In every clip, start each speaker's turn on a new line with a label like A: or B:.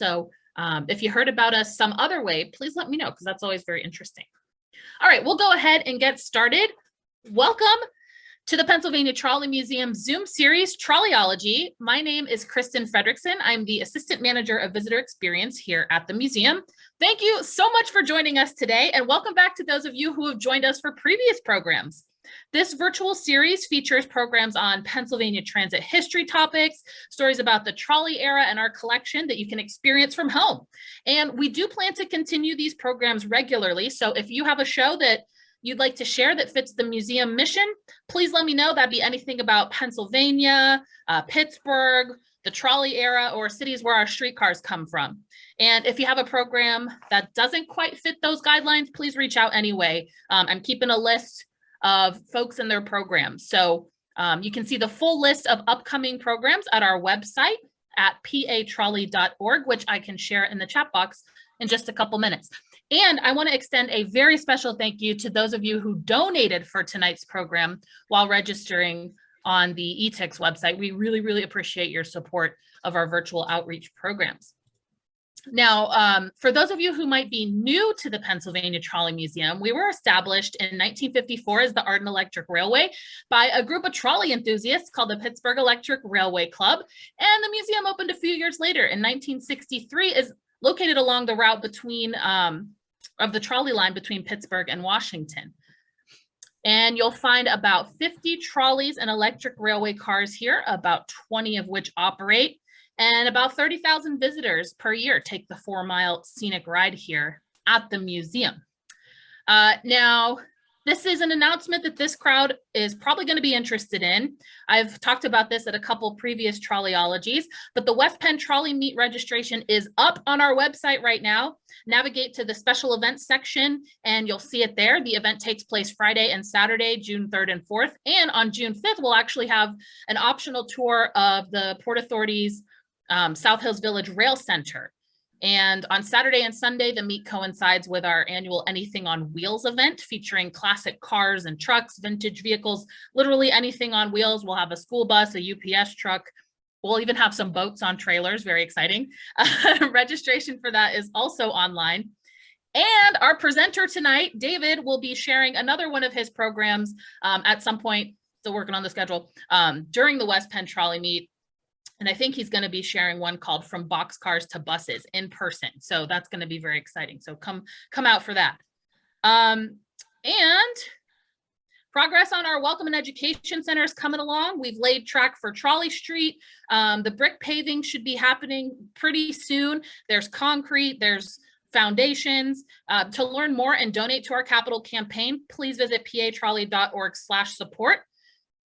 A: So if you heard about us some other way, please let me know, because that's always very interesting. All right, we'll go ahead and get started. Welcome to the Pennsylvania Trolley Museum Zoom series, Trolleyology. My name is Kristen Fredrickson. I'm the Assistant Manager of Visitor Experience here at the museum. Thank you so much for joining us today, and welcome back to those of you who have joined us for previous programs. This virtual series features programs on Pennsylvania transit history topics, stories about the trolley era and our collection that you can experience from home. And we do plan to continue these programs regularly, so if you have a show that you'd like to share that fits the museum mission, please let me know. That'd be anything about Pennsylvania, Pittsburgh, the trolley era, or cities where our streetcars come from. And if you have a program that doesn't quite fit those guidelines, please reach out anyway. I'm keeping a list of folks in their programs. So you can see the full list of upcoming programs at our website at patrolley.org, which I can share in the chat box in just a couple minutes. And I want to extend a very special thank you to those of you who donated for tonight's program while registering on the ETICS website. We really, really appreciate your support of our virtual outreach programs. Now, for those of you who might be new to the Pennsylvania Trolley Museum, we were established in 1954 as the Art and Electric Railway by a group of trolley enthusiasts called the Pittsburgh Electric Railway Club. And the museum opened a few years later in 1963, is located along the route between of the trolley line between Pittsburgh and Washington. And you'll find about 50 trolleys and electric railway cars here, about 20 of which operate. And about 30,000 visitors per year take the 4-mile scenic ride here at the museum. Now, this is an announcement that this crowd is probably going to be interested in. I've talked about this at a couple previous Trolleyologies, but the West Penn Trolley Meet registration is up on our website right now. Navigate to the special events section and you'll see it there. The event takes place Friday and Saturday, June 3rd and 4th. And on June 5th, we'll actually have an optional tour of the Port Authority's South Hills Village Rail Center. And on Saturday and Sunday, the meet coincides with our annual Anything on Wheels event featuring classic cars and trucks, vintage vehicles, literally anything on wheels. We'll have a school bus, a UPS truck. We'll even have some boats on trailers, very exciting. Registration for that is also online. And our presenter tonight, David, will be sharing another one of his programs at some point, still working on the schedule, during the West Penn Trolley Meet. And I think he's going to be sharing one called From Boxcars to Buses in person. So that's going to be very exciting. So come out for that. And progress on our Welcome and Education Center is coming along. We've laid track for Trolley Street. The brick paving should be happening pretty soon. There's concrete, there's foundations. To learn more and donate to our capital campaign, please visit patrolley.org/support.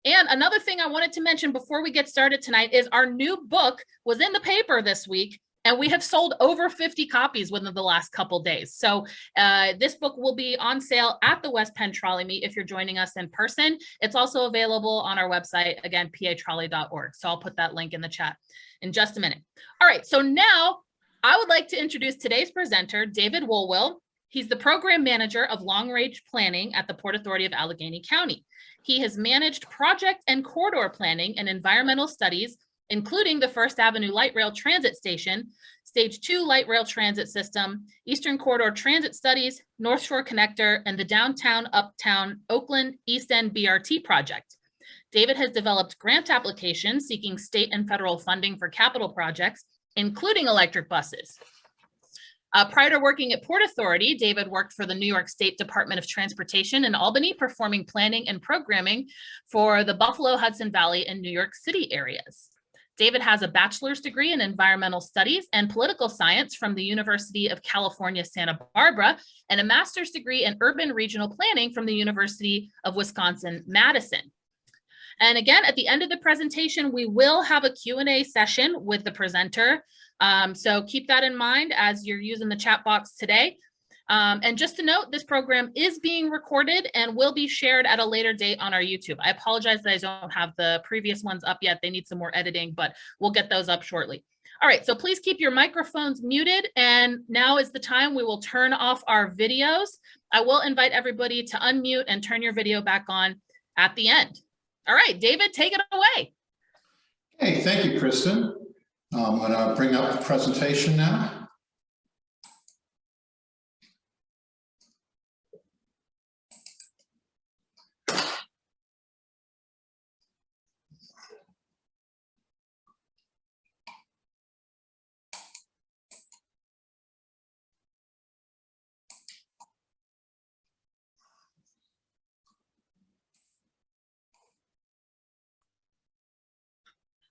A: And another thing I wanted to mention before we get started tonight is our new book was in the paper this week, and we have sold over 50 copies within the last couple days. So this book will be on sale at the West Penn Trolley Meet if you're joining us in person. It's also available on our website, again, patrolley.org. So I'll put that link in the chat in just a minute. All right, so now I would like to introduce today's presenter, David Wohlwill. He's the Program Manager of Long Range Planning at the Port Authority of Allegheny County. He has managed project and corridor planning and environmental studies, including the First Avenue Light Rail Transit Station, Stage 2 Light Rail Transit System, Eastern Corridor Transit Studies, North Shore Connector, and the Downtown Uptown Oakland East End BRT project. David has developed grant applications seeking state and federal funding for capital projects, including electric buses. Prior to working at Port Authority, David worked for the New York State Department of Transportation in Albany, performing planning and programming for the Buffalo, Hudson Valley, and New York City areas. David has a bachelor's degree in environmental studies and political science from the University of California, Santa Barbara, and a master's degree in urban regional planning from the University of Wisconsin-Madison. And again, at the end of the presentation, we will have a Q&A session with the presenter. So keep that in mind as you're using the chat box today. And just to note, this program is being recorded and will be shared at a later date on our YouTube. I apologize that I don't have the previous ones up yet. They need some more editing, but we'll get those up shortly. All right, so please keep your microphones muted. And now is the time we will turn off our videos. I will invite everybody to unmute and turn your video back on at the end. All right, David, take it away.
B: Hey, thank you, Kristen. I'm going to bring up the presentation now.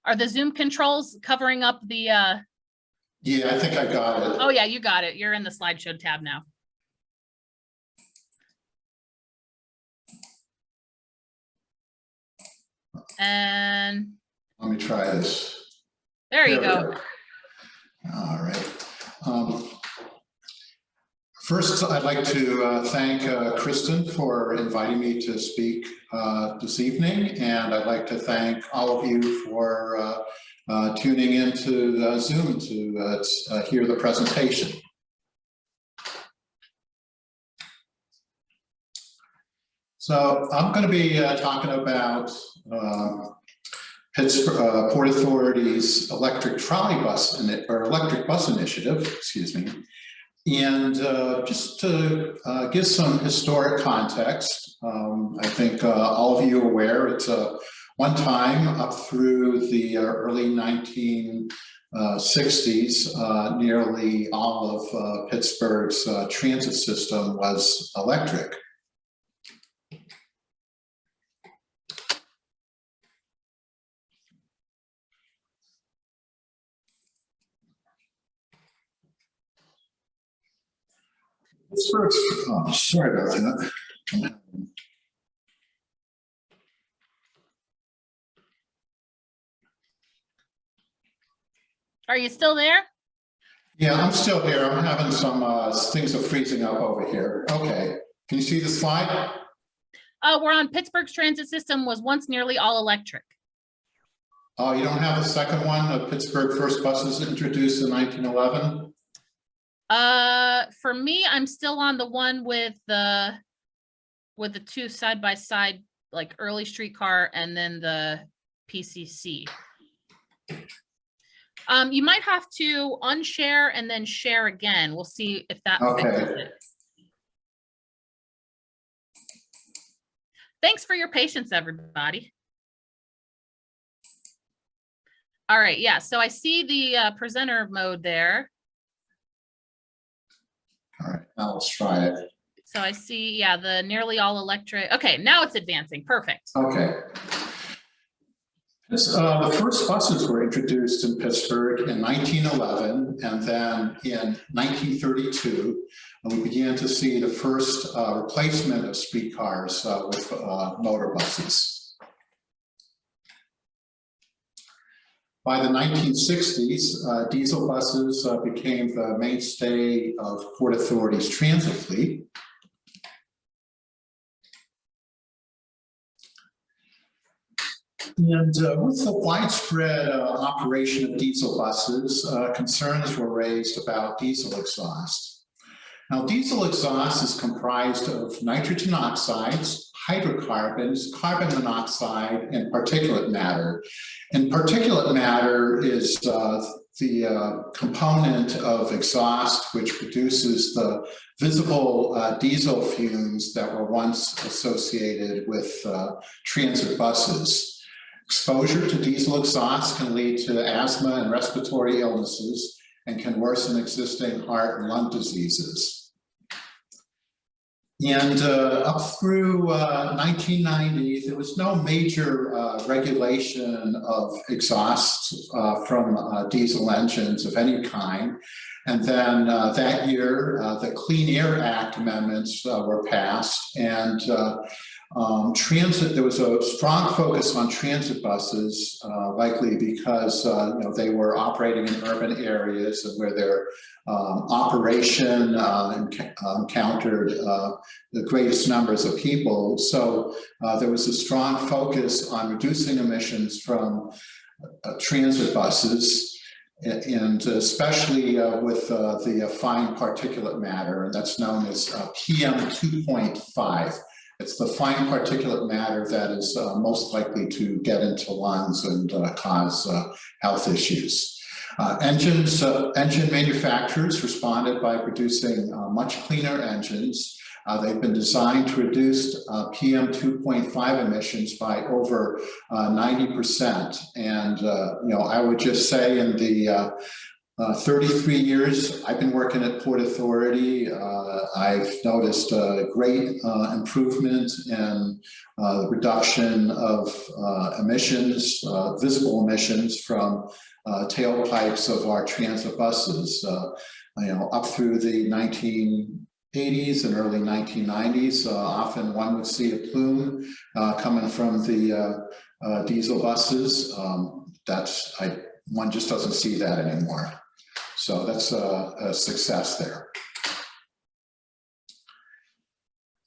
A: Are the Zoom controls covering up the
B: Yeah, I think I got it.
A: Oh yeah, you got it. You're in the slideshow tab now. And
B: let me try this.
A: There you go.
B: All right. First, I'd like to thank Kristen for inviting me to speak this evening, and I'd like to thank all of you for tuning into Zoom to hear the presentation. So I'm going to be talking about Pittsburgh Port Authority's electric bus initiative, excuse me. And just to give some historic context, I think all of you are aware it's one time up through the early 1960s, nearly all of Pittsburgh's transit system was electric. Oh, sorry about that.
A: Are you still there?
B: Yeah, I'm still here. I'm having some things are freezing up over here. Okay, can you see the slide?
A: We're on Pittsburgh's transit system was once nearly all electric.
B: Oh, you don't have the second one? Pittsburgh first buses introduced in 1911?
A: For me, I'm still on the one with the two side by side, like early streetcar and then the PCC. You might have to unshare and then share again. We'll see if that fixes it. Thanks for your patience, everybody. All right, yeah, so I see the presenter mode there.
B: All right, now let's try it.
A: So I see, yeah, the nearly all electric. Okay, now it's advancing. Perfect.
B: Okay. The first buses were introduced in Pittsburgh in 1911, and then in 1932, we began to see the first replacement of streetcars with motor buses. By the 1960s, diesel buses became the mainstay of Port Authority's transit fleet. And with the widespread operation of diesel buses, concerns were raised about diesel exhaust. Now, diesel exhaust is comprised of nitrogen oxides, hydrocarbons, carbon monoxide, and particulate matter. And particulate matter is the component of exhaust which produces the visible diesel fumes that were once associated with transit buses. Exposure to diesel exhaust can lead to asthma and respiratory illnesses and can worsen existing heart and lung diseases. And up through 1990, there was no major regulation of exhaust from diesel engines of any kind. And then that year, the Clean Air Act amendments were passed, and there was a strong focus on transit buses, likely because they were operating in urban areas and where their operation encountered the greatest numbers of people. So there was a strong focus on reducing emissions from transit buses, and especially with the fine particulate matter, and that's known as PM 2.5. It's the fine particulate matter that is most likely to get into lungs and cause health issues. Engine manufacturers responded by producing much cleaner engines. They've been designed to reduce PM 2.5 emissions by over 90%. And I would just say in the 33 years I've been working at Port Authority, I've noticed a great improvement in the reduction of emissions, visible emissions from tailpipes of our transit buses, up through the 1980s and early 1990s. Often one would see a plume coming from the diesel buses. One just doesn't see that anymore. So that's a success there.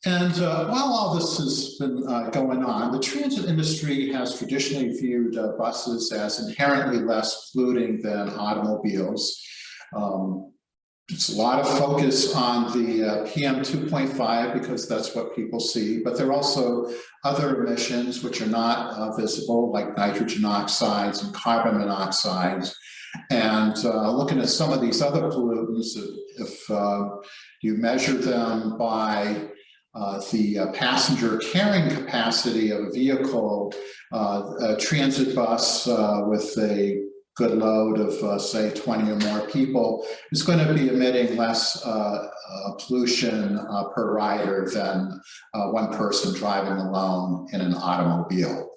B: And while all this has been going on, the transit industry has traditionally viewed buses as inherently less polluting than automobiles. It's a lot of focus on the PM 2.5 because that's what people see, but there are also other emissions which are not visible, like nitrogen oxides and carbon monoxides. And looking at some of these other pollutants, if you measure them by the passenger carrying capacity of a vehicle, a transit bus with a good load of say 20 or more people is going to be emitting less pollution per rider than one person driving alone in an automobile.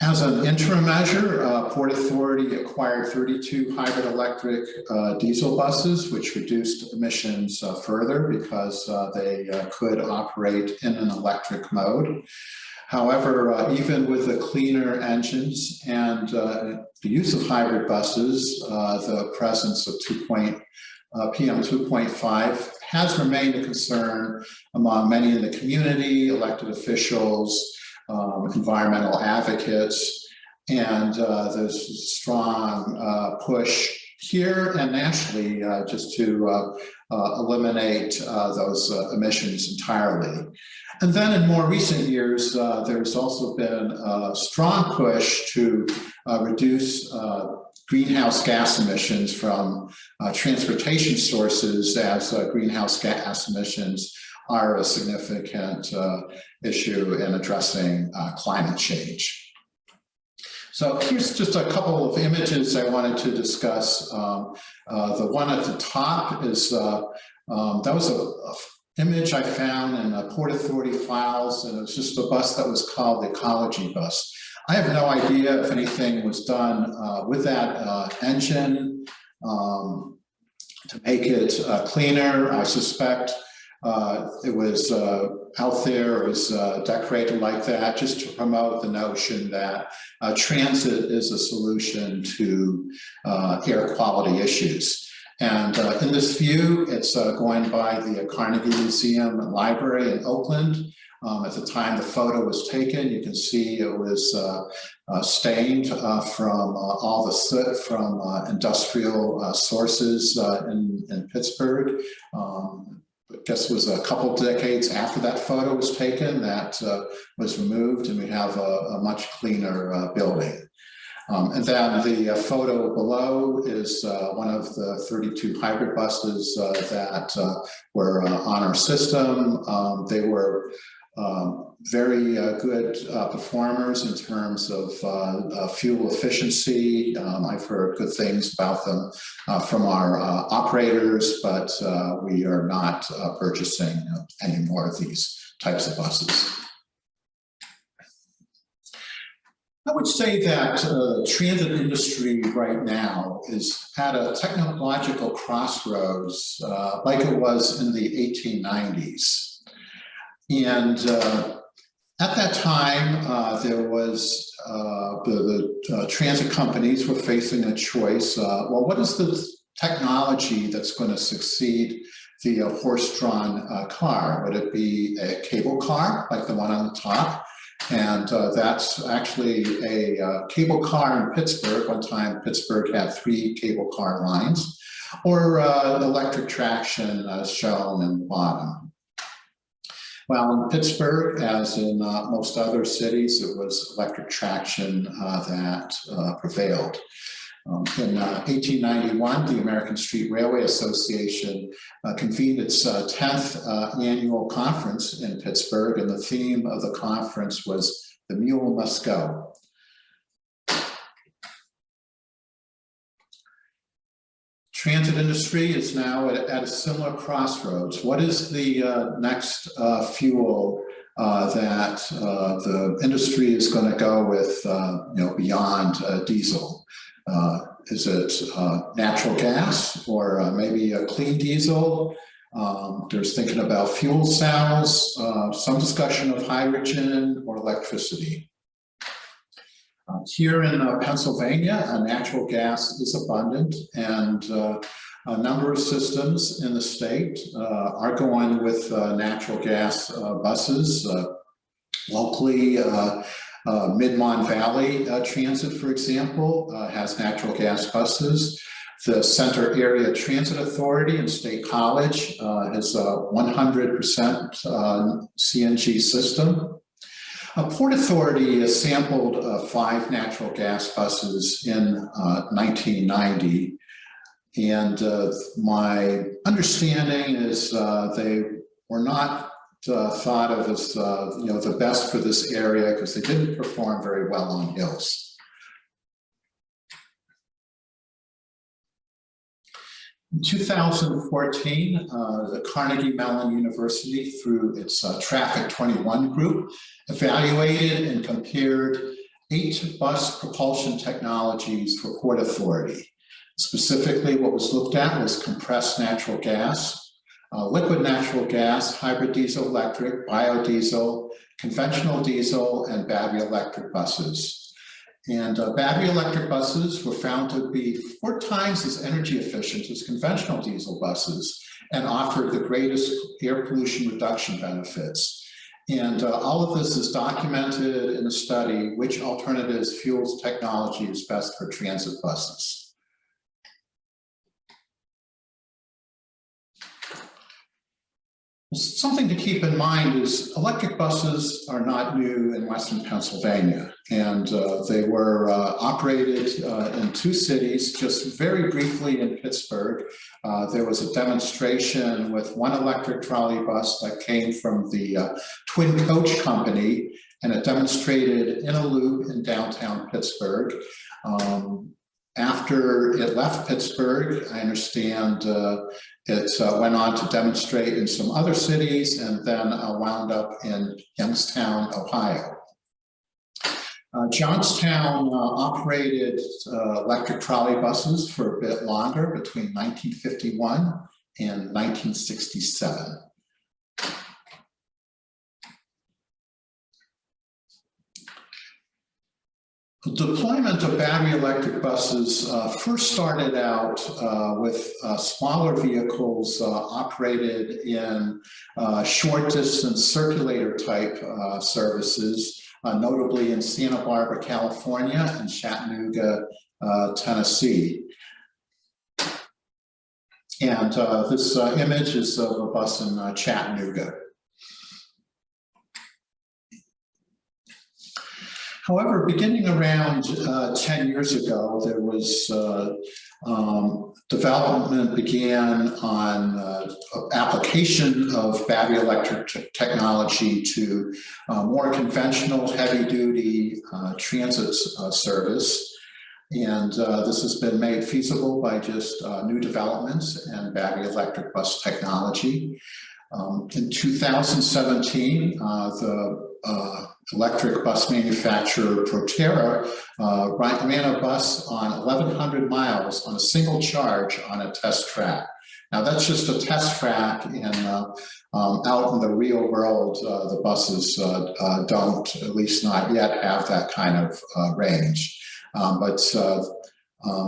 B: As an interim measure, Port Authority acquired 32 hybrid electric diesel buses, which reduced emissions further because they could operate in an electric mode. However, even with the cleaner engines and the use of hybrid buses, the presence of PM 2.5 has remained a concern among many in the community, elected officials, environmental advocates, and there's a strong push here and nationally just to eliminate those emissions entirely. And then in more recent years, there's also been a strong push to reduce greenhouse gas emissions from transportation sources, as greenhouse gas emissions are a significant issue in addressing climate change. So here's just a couple of images I wanted to discuss. The one at the top is, that was an image I found in Port Authority files, and it was just a bus that was called the Ecology Bus. I have no idea if anything was done with that engine to make it cleaner. I suspect it was out there, it was decorated like that just to promote the notion that transit is a solution to air quality issues. And in this view, it's going by the Carnegie Museum and Library in Oakland. At the time the photo was taken, you can see it was stained from all the soot from industrial sources in Pittsburgh. I guess it was a couple decades after that photo was taken that was removed, and we have a much cleaner building. And then the photo below is one of the 32 hybrid buses that were on our system. They were very good performers in terms of fuel efficiency. I've heard good things about them from our operators, but we are not purchasing any more of these types of buses. I would say that the transit industry right now is at a technological crossroads like it was in the 1890s. And at that time, there was the transit companies were facing a choice. Well, what is the technology that's going to succeed the horse-drawn car? Would it be a cable car like the one on the top? And that's actually a cable car in Pittsburgh. One time, Pittsburgh had 3 cable car lines, or electric traction as shown in the bottom. Well, in Pittsburgh, as in most other cities, it was electric traction that prevailed. In 1891, the American Street Railway Association convened its 10th annual conference in Pittsburgh, and the theme of the conference was "The Mule Must Go." Transit industry is now at a similar crossroads. What is the next fuel that the industry is going to go with, beyond diesel? Is it natural gas, or maybe a clean diesel? There's thinking about fuel cells, some discussion of hydrogen or electricity. Here in Pennsylvania, natural gas is abundant, and a number of systems in the state are going with natural gas buses. Locally, Mid-Mon Valley Transit, for example, has natural gas buses. The Center Area Transit Authority in State College has a 100% CNG system. Port Authority sampled 5 natural gas buses in 1990, and my understanding is they were not thought of as the best for this area because they didn't perform very well on hills. In 2014, the Carnegie Mellon University, through its Traffic 21 group, evaluated and compared 8 bus propulsion technologies for Port Authority. Specifically, what was looked at was compressed natural gas, liquid natural gas, hybrid diesel electric, biodiesel, conventional diesel, and battery electric buses. And battery electric buses were found to be 4 times as energy efficient as conventional diesel buses and offered the greatest air pollution reduction benefits. And all of this is documented in a study, which alternatives fuels technology is best for transit buses. Something to keep in mind is electric buses are not new in Western Pennsylvania, and they were operated in 2 cities. Just very briefly in Pittsburgh, there was a demonstration with 1 electric trolley bus that came from the Twin Coach Company, and it demonstrated in a loop in downtown Pittsburgh. After it left Pittsburgh, I understand it went on to demonstrate in some other cities and then wound up in Youngstown, Ohio. Johnstown operated electric trolley buses for a bit longer, between 1951 and 1967. The deployment of battery electric buses first started out with smaller vehicles operated in short distance circulator type services, notably in Santa Barbara, California, and Chattanooga, Tennessee. And this image is of a bus in Chattanooga. However, beginning around 10 years ago, there was development began on application of battery electric technology to more conventional heavy-duty transit service. And this has been made feasible by just new developments in battery electric bus technology. In 2017, the electric bus manufacturer Proterra ran a bus on 1,100 miles on a single charge on a test track. Now that's just a test track, and out in the real world, the buses don't, at least not yet, have that kind of range. But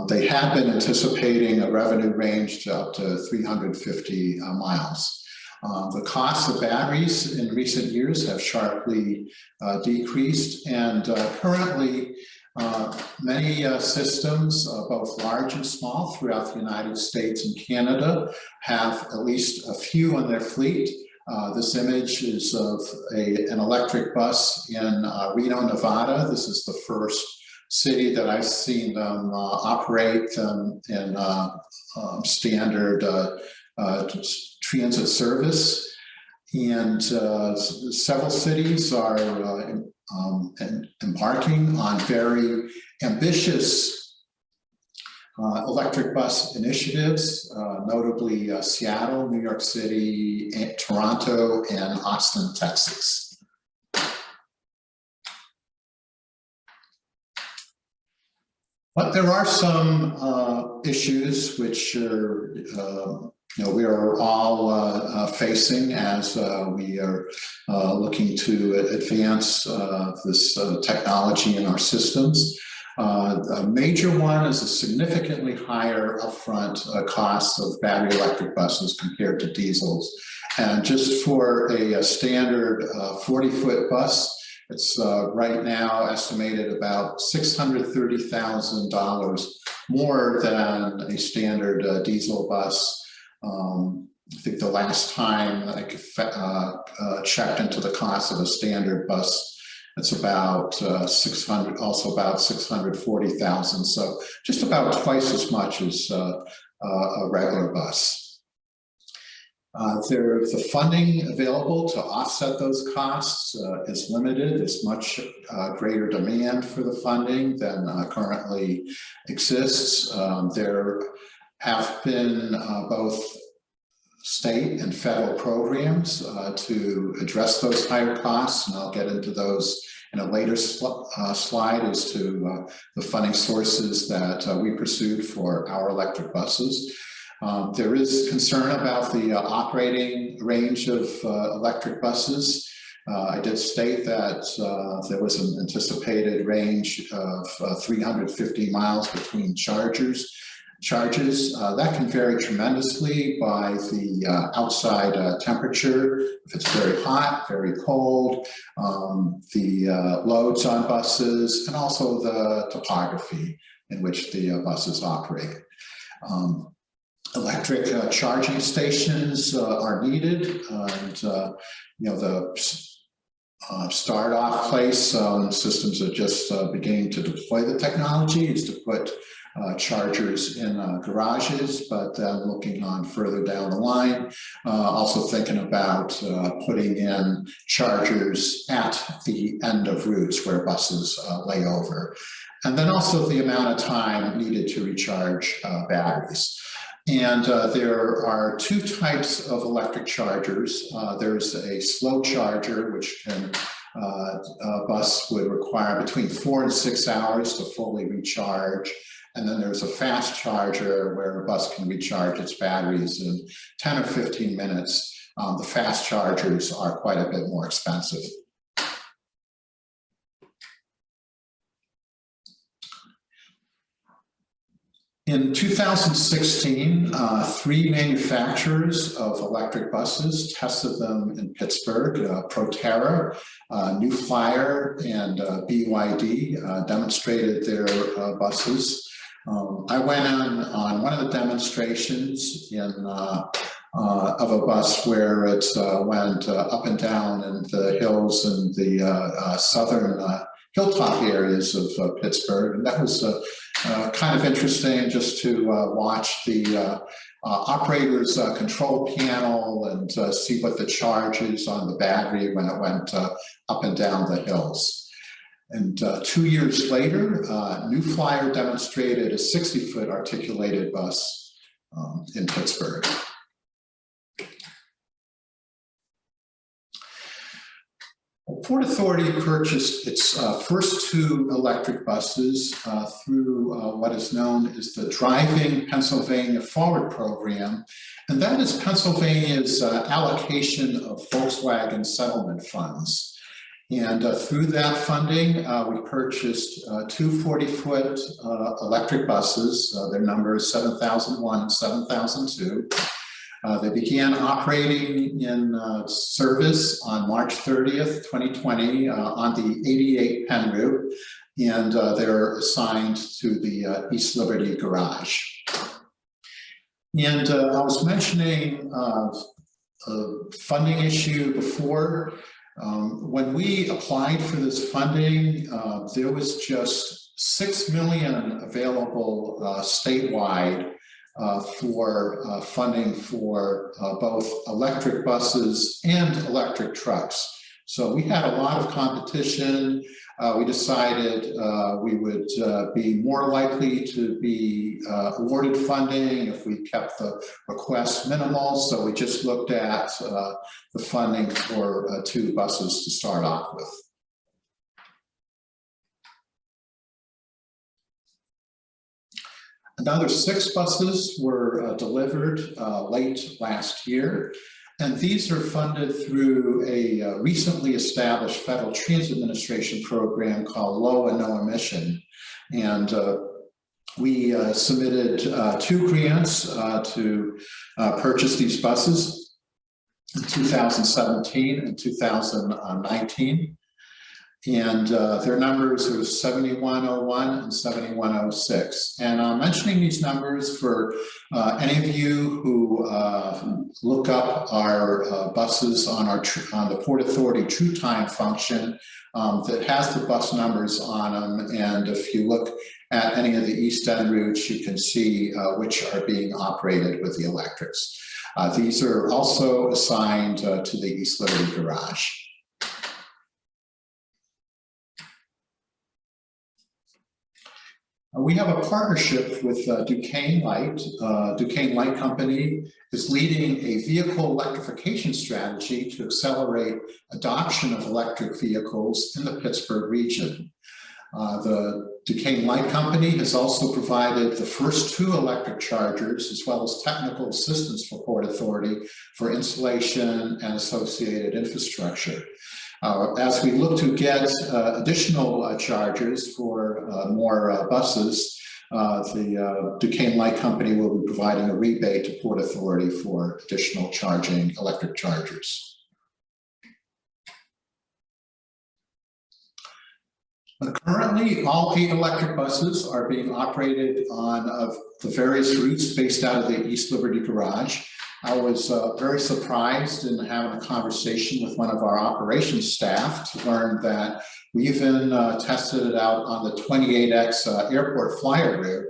B: they had been anticipating a revenue range to up to 350 miles. The cost of batteries in recent years have sharply decreased, and currently many systems, both large and small, throughout the United States and Canada have at least a few in their fleet This image is of an electric bus in Reno, Nevada. This is the first city that I've seen them operate in standard transit service. And several cities are embarking on very ambitious electric bus initiatives, notably Seattle, New York City, Toronto, and Austin, Texas. But there are some issues which are, we are all facing as we are looking to advance this technology in our systems. A major one is a significantly higher upfront cost of battery electric buses compared to diesels. And just for a standard 40-foot bus, it's right now estimated about $630,000 more than a standard diesel bus. I think the last time I checked into the cost of a standard bus, it's about also about 640,000. So just about twice as much as a regular bus. The funding available to offset those costs is limited. There's much greater demand for the funding than currently exists. There have been both state and federal programs to address those higher costs, and I'll get into those in a later slide as to the funding sources that we pursued for our electric buses. There is concern about the operating range of electric buses. I did state that there was an anticipated range of 350 miles between charges. That can vary tremendously by the outside temperature, if it's very hot, very cold, the loads on buses, and also the topography in which the buses operate. Electric charging stations are needed, and the start-off place systems are just beginning to deploy the technology is to put chargers in garages, but then looking on further down the line, also thinking about putting in chargers at the end of routes where buses lay over. And then also the amount of time needed to recharge batteries. And there are two types of electric chargers. There's a slow charger, which can a bus would require between 4 and 6 hours to fully recharge. And then there's a fast charger where a bus can recharge its batteries in 10 or 15 minutes. The fast chargers are quite a bit more expensive. In 2016, 3 manufacturers of electric buses tested them in Pittsburgh. Proterra, New Flyer, and BYD demonstrated their buses. I went on one of the demonstrations of a bus where it went up and down in the hills and the southern hilltop areas of Pittsburgh, and that was kind of interesting just to watch the operator's control panel and see what the charge is on the battery when it went up and down the hills. And 2 years later, New Flyer demonstrated a 60-foot articulated bus in Pittsburgh. Port Authority purchased its first 2 electric buses through what is known as the Driving Pennsylvania Forward program, and that is Pennsylvania's allocation of Volkswagen settlement funds. And through that funding, we purchased 2 40-foot electric buses. Their number is 7001 and 7002. They began operating in service on March 30th, 2020 on the 88 Penn route, and they're assigned to the East Liberty garage. And I was mentioning funding issue before. When we applied for this funding, there was just $6 million available statewide for funding for both electric buses and electric trucks. So we had a lot of competition. We decided we would be more likely to be awarded funding if we kept the request minimal. So we just looked at the funding for 2 buses to start off with. Another 6 buses were delivered late last year. And these are funded through a recently established Federal Transit Administration program called Low and No Emission. And we submitted 2 grants to purchase these buses in 2017 and 2019. And their numbers are 7101 and 7106. And I'm mentioning these numbers for any of you who look up our buses on the Port Authority True Time function that has the bus numbers on them. And if you look at any of the East End routes, you can see which are being operated with the electrics. These are also assigned to the East Liberty Garage. We have a partnership with Duquesne Light. Duquesne Light Company is leading a vehicle electrification strategy to accelerate adoption of electric vehicles in the Pittsburgh region. The Duquesne Light Company has also provided the first 2 electric chargers, as well as technical assistance for Port Authority for installation and associated infrastructure. As we look to get additional chargers for more buses, the Duquesne Light Company will be providing a rebate to Port Authority for additional electric chargers. Currently, all 8 electric buses are being operated on the various routes based out of the East Liberty Garage. I was very surprised in having a conversation with one of our operations staff to learn that we even tested it out on the 28X airport flyer route.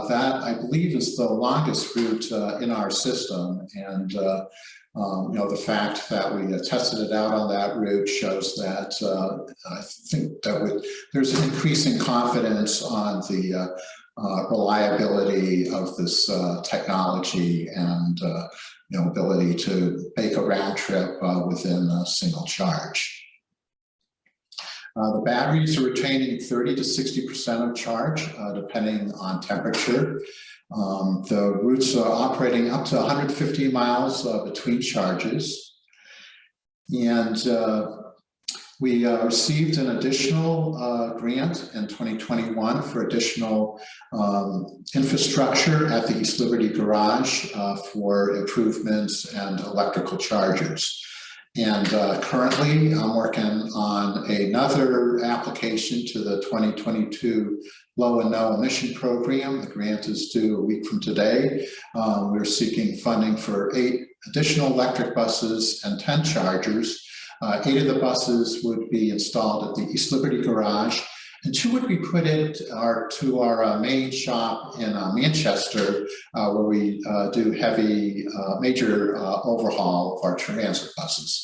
B: That, I believe, is the longest route in our system. And you know, the fact that we tested it out on that route shows that I think that there's an increasing confidence on the reliability of this technology and you know, ability to make a round trip within a single charge. The batteries are retaining 30 to 60% of charge, depending on temperature. The routes are operating up to 150 miles between charges. And we received an additional grant in 2021 for additional infrastructure at the East Liberty Garage for improvements and electrical chargers. And currently, I'm working on another application to the 2022 Low and No Emission Program. The grant is due a week from today. We're seeking funding for 8 additional electric buses and 10 chargers. 8 of the buses would be installed at the East Liberty Garage, and 2 would be put into our main shop in Manchester, where we do heavy, major overhaul of our transit buses.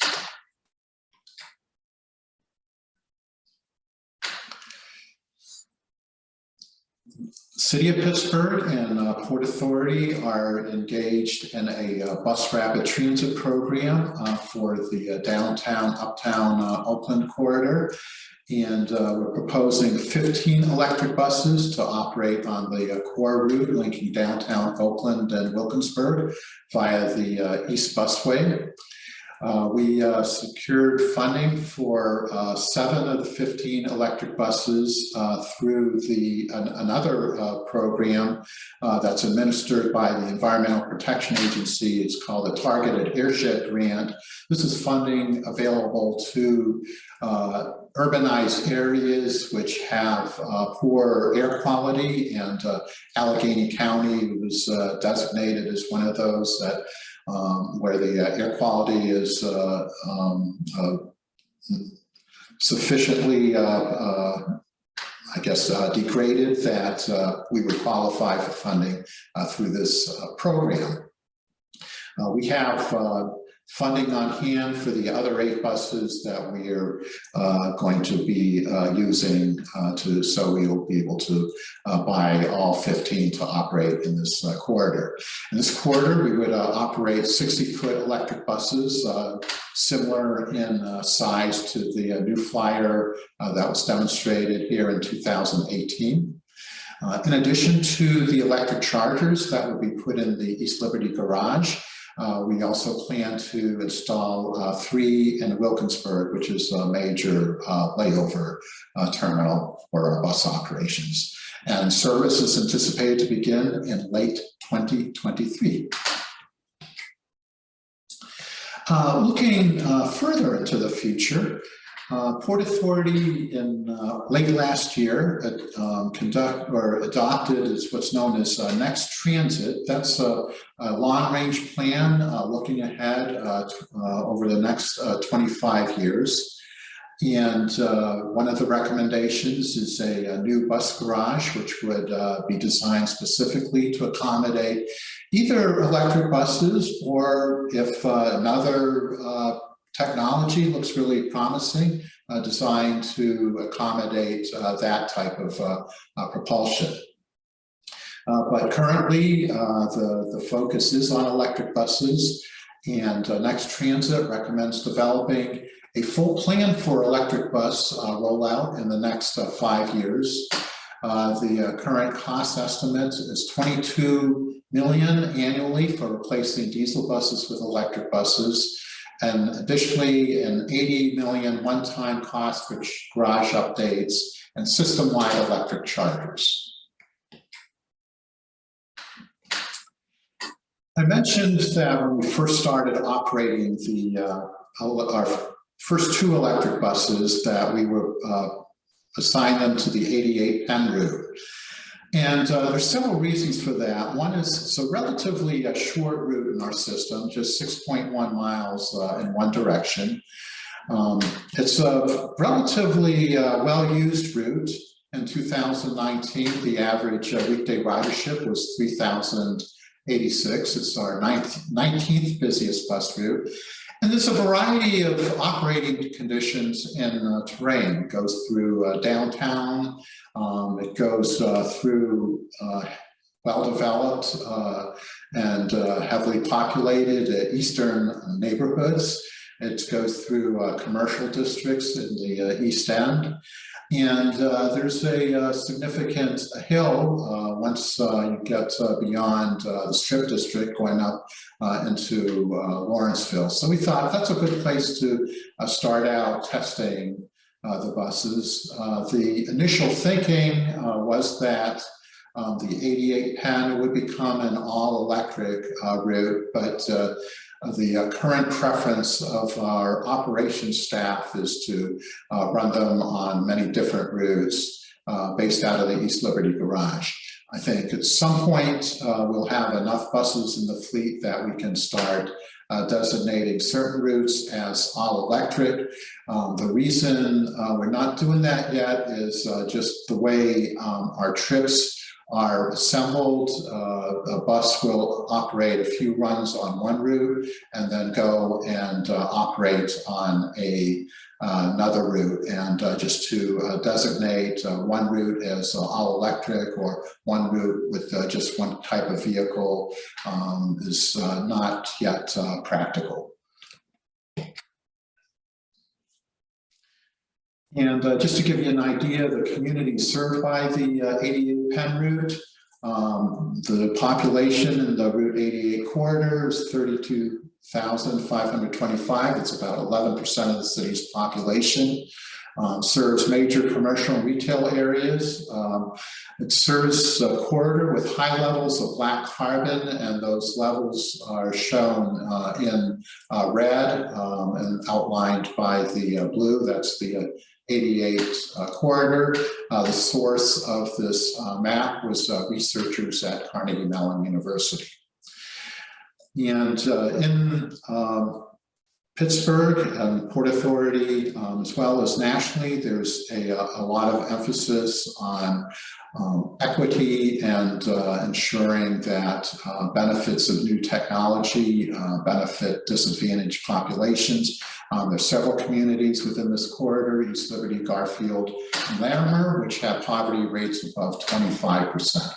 B: City of Pittsburgh and Port Authority are engaged in a bus rapid transit program for the downtown, uptown Oakland corridor. And we're proposing 15 electric buses to operate on the core route linking downtown Oakland and Wilkinsburg via the East Busway. We secured funding for 7 of the 15 electric buses through another program that's administered by the Environmental Protection Agency. It's called the Targeted Airshed Grant. This is funding available to urbanized areas which have poor air quality, and Allegheny County was designated as one of those that where the air quality is sufficiently, degraded that we would qualify for funding through this program. We have funding on hand for the other 8 buses that we are going to be using so we will be able to buy all 15 to operate in this corridor. In this corridor, we would operate 60-foot electric buses, similar in size to the new flyer that was demonstrated here in 2018. In addition to the electric chargers that would be put in the East Liberty garage, we also plan to install 3 in Wilkinsburg, which is a major layover terminal for our bus operations. And service is anticipated to begin in late 2023. Looking further into the future, Port Authority in late last year adopted is what's known as Next Transit. That's a long-range plan looking ahead over the next 25 years. And one of the recommendations is a new bus garage, which would be designed specifically to accommodate either electric buses, or if another technology looks really promising, designed to accommodate that type of propulsion. But currently, the focus is on electric buses, and Next Transit recommends developing a full plan for electric bus rollout in the next 5 years. The current cost estimate is $22 million annually for replacing diesel buses with electric buses, and additionally an $80 million one-time cost for garage updates and system-wide electric chargers. I mentioned that when we first started operating our first 2 electric buses, that we were assigned them to the 88 Penn route. And there's several reasons for that. One is it's a relatively short route in our system, just 6.1 miles in one direction. It's a relatively well-used route. In 2019, the average weekday ridership was 3,086. It's our 19th busiest bus route. And there's a variety of operating conditions in terrain. It goes through downtown, it goes through well-developed and heavily populated eastern neighborhoods. It goes through commercial districts in the East End. And there's a significant hill once you get beyond the Strip District, going up into Lawrenceville. So we thought that's a good place to start out testing the buses. The initial thinking was that the 88 Penn would become an all-electric route, but the current preference of our operations staff is to run them on many different routes based out of the East Liberty garage. I think at some point we'll have enough buses in the fleet that we can start designating certain routes as all electric. The reason we're not doing that yet is just the way our trips are assembled. A bus will operate a few runs on one route and then go and operate on another route. And just to designate one route as all electric or one route with just one type of vehicle is not yet practical. And just to give you an idea of the community served by the 88 Penn route, the population in the Route 88 corridor is 32,525. It's about 11% of the city's population. Serves major commercial and retail areas. It serves a corridor with high levels of black carbon, and those levels are shown in red and outlined by the blue. That's the 88 corridor. The source of this map was researchers at Carnegie Mellon University. And in Pittsburgh and Port Authority, as well as nationally, there's a lot of emphasis on equity and ensuring that benefits of new technology benefit disadvantaged populations. There's several communities within this corridor, East Liberty, Garfield, and Larimer, which have poverty rates above 25%.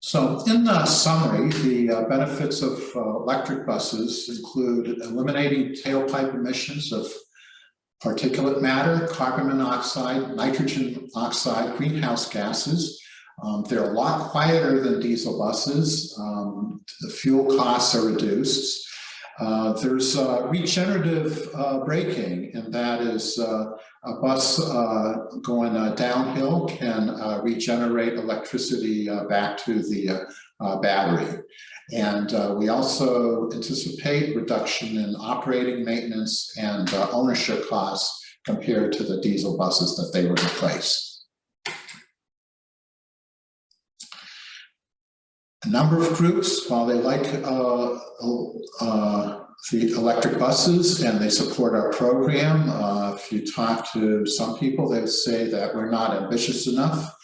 B: So in the summary, the benefits of electric buses include eliminating tailpipe emissions of particulate matter, carbon monoxide, nitrogen oxide, greenhouse gases. They're a lot quieter than diesel buses. The fuel costs are reduced. There's regenerative braking, and that is a bus going downhill can regenerate electricity back to the battery. And we also anticipate reduction in operating, maintenance, and ownership costs compared to the diesel buses that they would replace. A number of groups, while they like the electric buses and they support our program, if you talk to some people, they would say that we're not ambitious enough.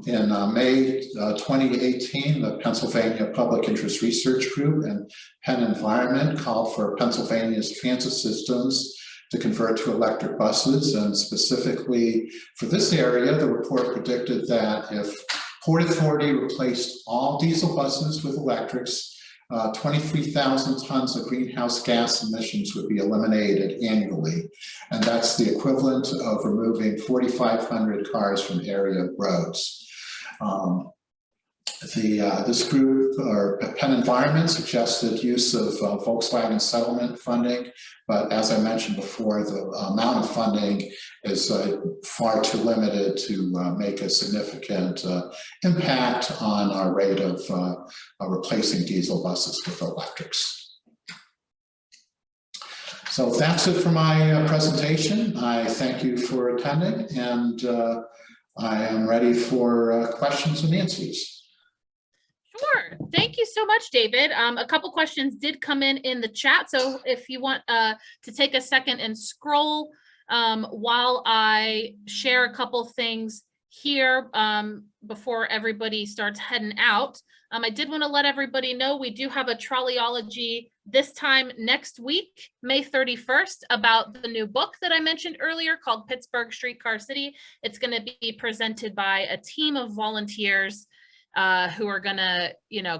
B: In May 2018, the Pennsylvania Public Interest Research Group and Penn Environment called for Pennsylvania's transit systems to convert to electric buses. And specifically for this area, the report predicted that if Port Authority replaced all diesel buses with electrics, 23,000 tons of greenhouse gas emissions would be eliminated annually. And that's the equivalent of removing 4,500 cars from area roads. This group, or Penn Environment, suggested use of Volkswagen settlement funding, but as I mentioned before, the amount of funding is far too limited to make a significant impact on our rate of replacing diesel buses with electrics. So that's it for my presentation. I thank you for attending, and I am ready for questions and answers.
A: Sure. Thank you so much, David. A couple questions did come in the chat. So if you want to take a second and scroll while I share a couple things here before everybody starts heading out. I did want to let everybody know we do have a Trolleyology this time next week, May 31st, about the new book that I mentioned earlier called Pittsburgh Streetcar City. It's going to be presented by a team of volunteers who are gonna,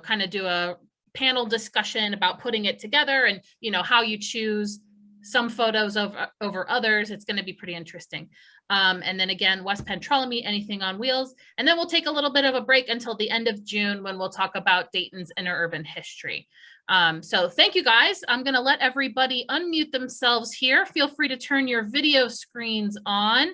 A: kind of do a panel discussion about putting it together and, how you choose some photos over others. It's gonna be pretty interesting. And then again, West Penn Trolley Meet, anything on wheels. And then we'll take a little bit of a break until the end of June when we'll talk about Dayton's interurban history. So thank you guys. I'm gonna let everybody unmute themselves here. Feel free to turn your video screens on.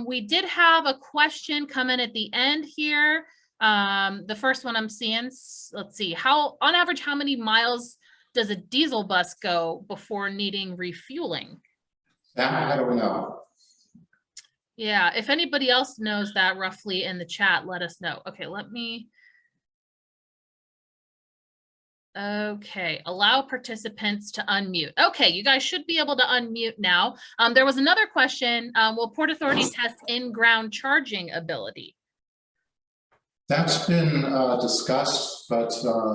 A: We did have a question come in at the end here. The first one I'm seeing, let's see, on average, how many miles does a diesel bus go before needing refueling?
B: That I don't know.
A: Yeah, if anybody else knows that roughly in the chat, let us know. Okay, okay, allow participants to unmute. Okay, you guys should be able to unmute now. There was another question, will Port Authority test in-ground charging ability?
B: That's been discussed, but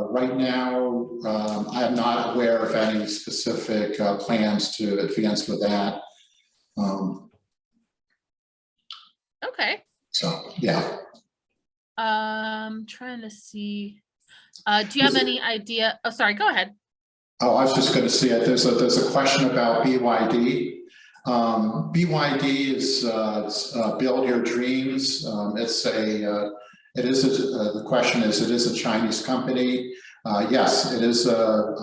B: right now I am not aware of any specific plans to advance with that.
A: Okay.
B: So, yeah.
A: Trying to see. Do you have any idea? Oh, sorry, go ahead.
B: Oh, I was just going to see it. There's a question about BYD. BYD is Build Your Dreams. The question is, it is a Chinese company. Yes, it is a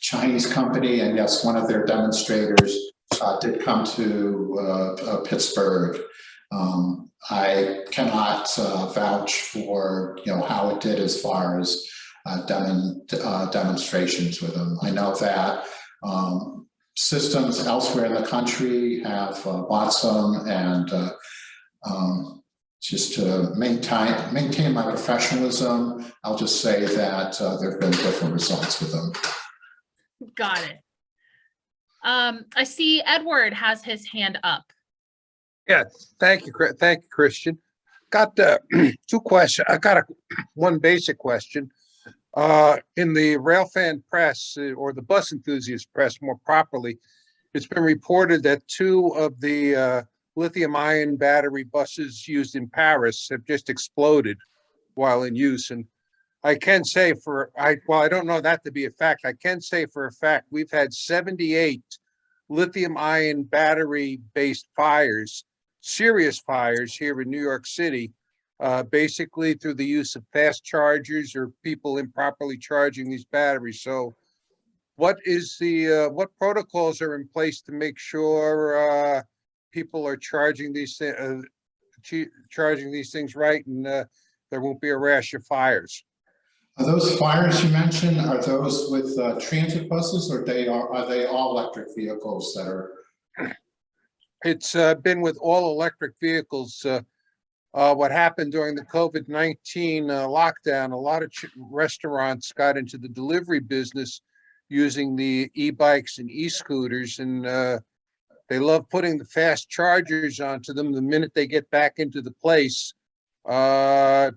B: Chinese company, and yes, one of their demonstrators did come to Pittsburgh. I cannot vouch for how it did as far as demonstrations with them. I know that systems elsewhere in the country have bought some, and just to maintain my professionalism, I'll just say that there have been different results with them.
A: Got it. I see Edward has his hand up.
C: Yeah, thank you, Christian. Got two questions. I got one basic question. In the railfan press, or the bus enthusiast press more properly, it's been reported that two of the lithium-ion battery buses used in Paris have just exploded while in use. And I can say I don't know that to be a fact. I can say for a fact we've had 78 lithium-ion battery-based fires, serious fires here in New York City, basically through the use of fast chargers or people improperly charging these batteries. So what protocols are in place to make sure people are charging these things right, and there won't be a rash of fires?
B: Are those fires you mentioned, are those with transit buses, or are they all electric vehicles that are?
C: It's been with all electric vehicles. What happened during the COVID-19 lockdown, a lot of restaurants got into the delivery business using the e-bikes and e-scooters, and they love putting the fast chargers onto them the minute they get back into the place.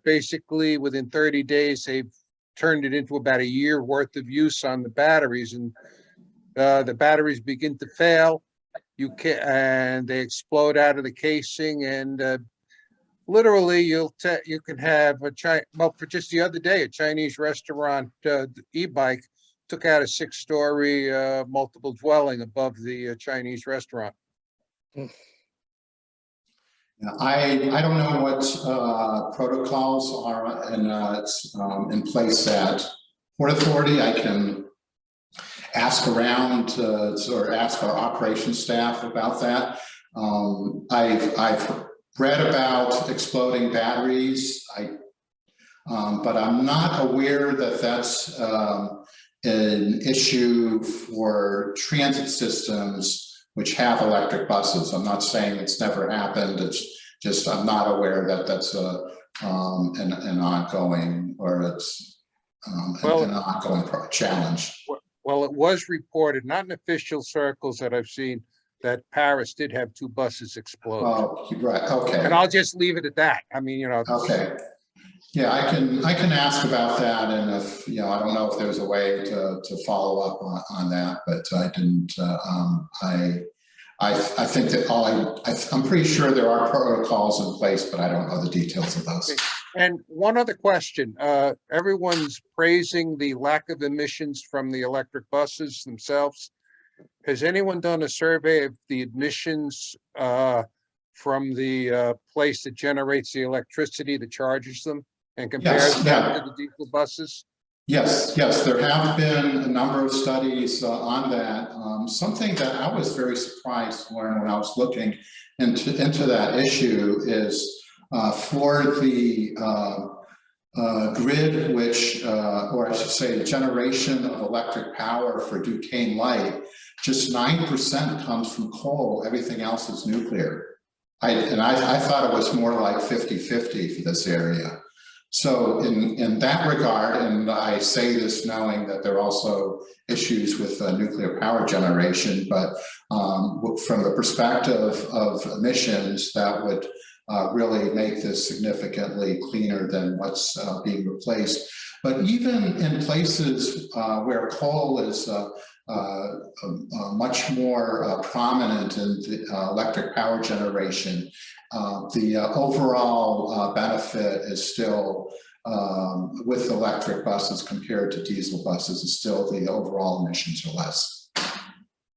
C: Basically, within 30 days, they've turned it into about a year worth of use on the batteries, and the batteries begin to fail. And they explode out of the casing, and literally you can have for just the other day, a Chinese restaurant e-bike took out a 6-story multiple dwelling above the Chinese restaurant.
B: I don't know what protocols are in place at Port Authority. I can ask around or ask our operations staff about that. I've read about exploding batteries, but I'm not aware that that's an issue for transit systems which have electric buses. I'm not saying it's never happened. It's just I'm not aware that that's an ongoing, or it's an ongoing challenge.
C: Well, it was reported, not in official circles that I've seen, that Paris did have 2 buses explode.
B: Oh, right. Okay.
C: And I'll just leave it at that. I mean,
B: Okay. Yeah, I can ask about that, and if I don't know if there's a way to follow up on that, but I didn't. I think that I'm pretty sure there are protocols in place, but I don't know the details of those.
C: And one other question: everyone's praising the lack of emissions from the electric buses themselves. Has anyone done a survey of the emissions from the place that generates the electricity that charges them, and compares that to the diesel buses?
B: Yes, there have been a number of studies on that. Something that I was very surprised to learn when I was looking into that issue is for the grid, which, or I should say, the generation of electric power for Duquesne Light, just 9% comes from coal. Everything else is nuclear. I thought it was more like 50-50 for this area. So in that regard, and I say this knowing that there are also issues with nuclear power generation, but from the perspective of emissions, that would really make this significantly cleaner than what's being replaced. But even in places where coal is much more prominent in the electric power generation, the overall benefit is still, with electric buses compared to diesel buses, is still the overall emissions are less.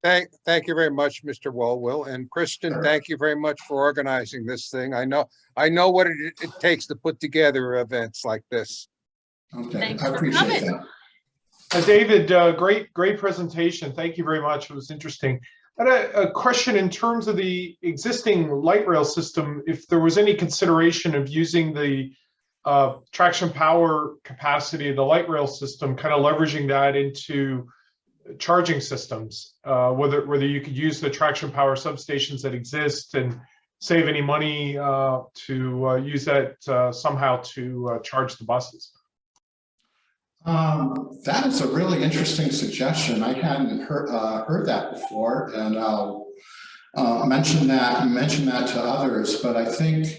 C: Thank you very much, Mr. Wohlwill. And Kristen,
B: Sure.
C: Thank you very much for organizing this thing. I know what it takes to put together events like this.
B: Okay,
A: Thanks
B: I
A: for
B: appreciate
A: coming.
B: that.
D: David, great presentation. Thank you very much. It was interesting. I had a question in terms of the existing light rail system, if there was any consideration of using the traction power capacity of the light rail system, kind of leveraging that into charging systems, whether you could use the traction power substations that exist and save any money to use that somehow to charge the buses?
B: That is a really interesting suggestion. I hadn't heard that before, and I'll mention that to others. But I think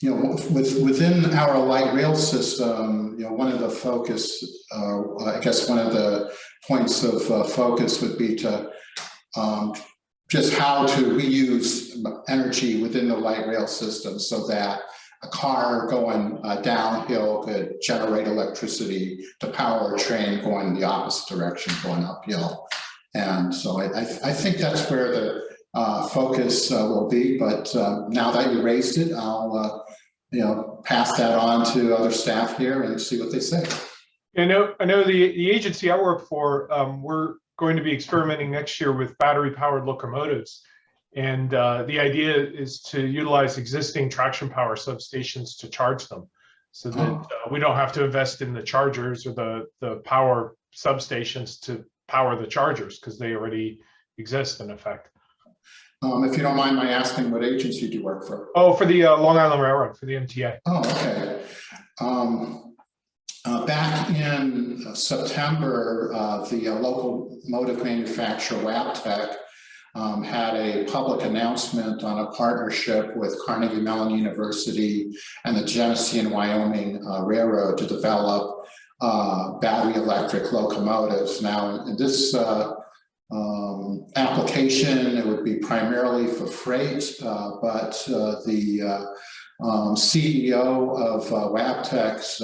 B: within our light rail system, one of the focus, I guess one of the points of focus would be to just how to reuse energy within the light rail system so that a car going downhill could generate electricity to power a train going the opposite direction, going uphill. And so I think that's where the focus will be. But now that you raised it, I'll pass that on to other staff here and see what they say.
D: I know the agency I work for, we're going to be experimenting next year with battery-powered locomotives. And the idea is to utilize existing traction power substations to charge them so that we don't have to invest in the chargers or the power substations to power the chargers because they already exist in effect.
B: If you don't mind my asking, what agency do you work for?
D: Oh, for the Long Island Railroad, for the MTA.
B: Oh, okay. Back in September, the locomotive manufacturer Wabtec had a public announcement on a partnership with Carnegie Mellon University and the Genesee and Wyoming Railroad to develop battery electric locomotives. Now, in this application, it would be primarily for freight, but the CEO of Wabtec's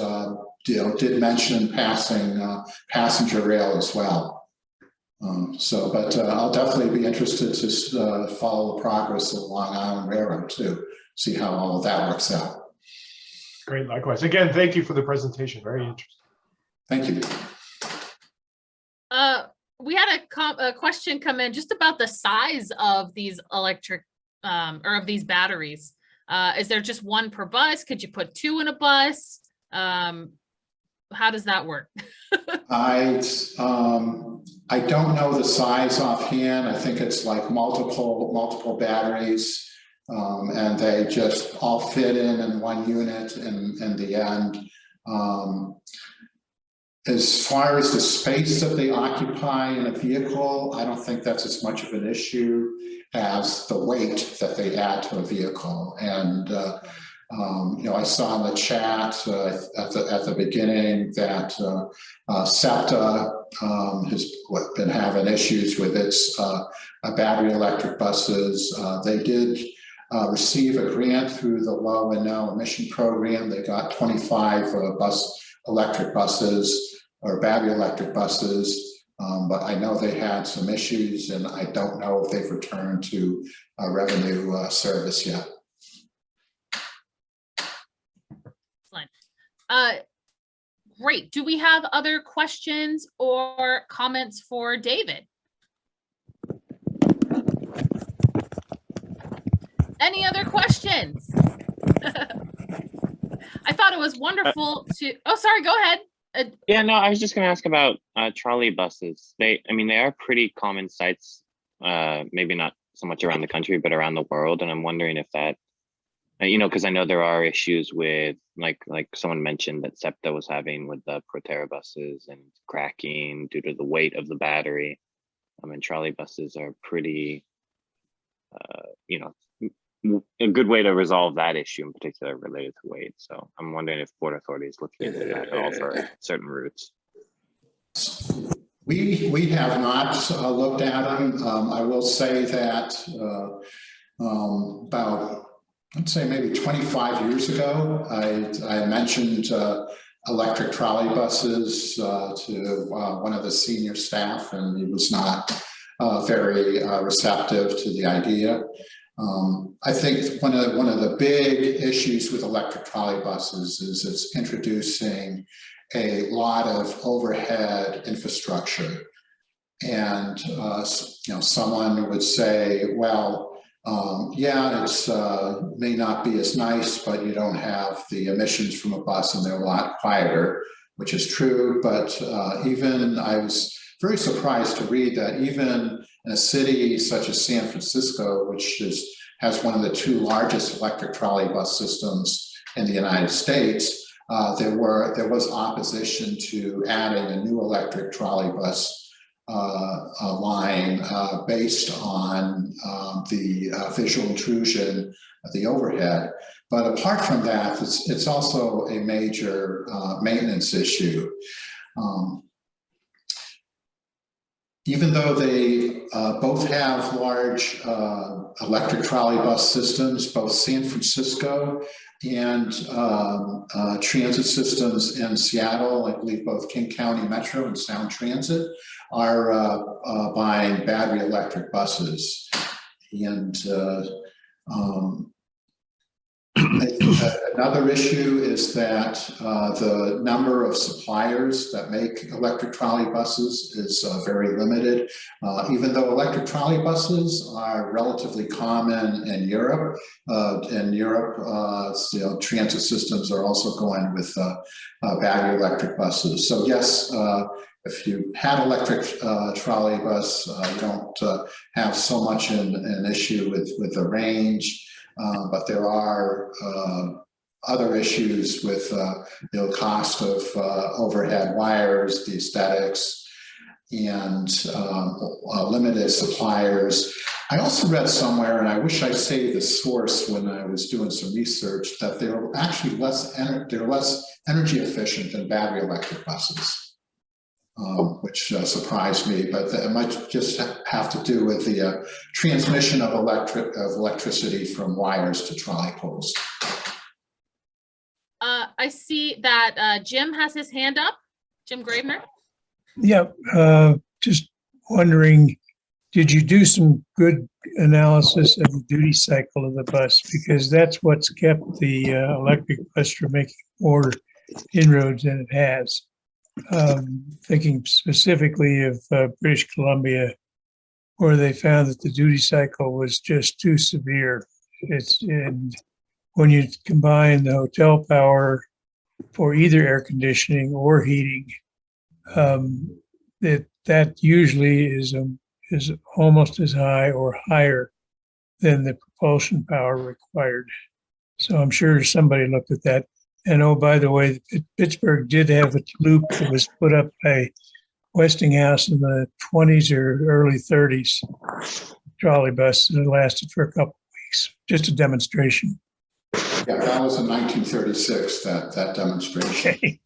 B: did mention passing passenger rail as well. But I'll definitely be interested to follow the progress of Long Island Railroad too, see how all of that works out.
D: Great, likewise. Again, thank you for the presentation. Very interesting.
B: Thank you.
A: We had a question come in just about the size of these electric or of these batteries. Is there just one per bus? Could you put two in a bus? How does that work?
B: I don't know the size offhand. I think it's like multiple batteries, and they just all fit in one unit in the end. As far as the space that they occupy in a vehicle, I don't think that's as much of an issue as the weight that they add to a vehicle. And I saw in the chat at the beginning that SEPTA has been having issues with its battery electric buses. They did receive a grant through the Low and No Emission Program. They got 25 electric buses or battery electric buses, but I know they had some issues, and I don't know if they've returned to revenue service yet.
A: Great. Do we have other questions or comments for David? Any other questions? I thought it was wonderful to, oh, sorry, go ahead.
E: Yeah, no, I was just going to ask about trolley buses. They are pretty common sights, maybe not so much around the country, but around the world. And I'm wondering if that, because I know there are issues with, like someone mentioned that SEPTA was having with the Proterra buses and cracking due to the weight of the battery. And trolley buses are pretty, a good way to resolve that issue in particular related to weight. So I'm wondering if Port Authority is looking into that at all for certain routes.
B: We have not looked at them. I will say that about, I'd say maybe 25 years ago, I mentioned electric trolley buses to one of the senior staff, and he was not very receptive to the idea. I think one of the big issues with electric trolley buses is it's introducing a lot of overhead infrastructure. And someone would say, well, yeah, it's may not be as nice, but you don't have the emissions from a bus and they're a lot quieter, which is true. But even I was very surprised to read that even in a city such as San Francisco, which is has one of the 2 largest electric trolley bus systems in the United States, there was opposition to adding a new electric trolley bus line based on the visual intrusion of the overhead. But apart from that, it's also a major maintenance issue. Even though they both have large electric trolley bus systems, both San Francisco and transit systems in Seattle, I believe both King County Metro and Sound Transit are buying battery electric buses. And another issue is that the number of suppliers that make electric trolley buses is very limited. Even though electric trolley buses are relatively common in Europe, transit systems are also going with battery electric buses. So yes, if you had electric trolley bus, you don't have so much an issue with the range. But there are other issues with cost of overhead wires, the aesthetics, and limited suppliers. I also read somewhere, and I wish I saved the source when I was doing some research, that they're actually less energy efficient than battery electric buses. Which surprised me, but it might just have to do with the transmission of electricity from wires to trolley poles.
A: I see that Jim has his hand up. Jim Gravener.
F: Yeah, just wondering, did you do some good analysis of the duty cycle of the bus? Because that's what's kept the electric bus from making more inroads than it has. Thinking specifically of British Columbia, where they found that the duty cycle was just too severe. And when you combine the hotel power for either air conditioning or heating, that usually is almost as high or higher than the propulsion power required. So I'm sure somebody looked at that. And oh, by the way, Pittsburgh did have a loop that was put up by Westinghouse in the 20s or early 30s, trolley bus, and it lasted for a couple of weeks. Just a demonstration.
B: Yeah, that was in 1936, that demonstration.
F: Okay.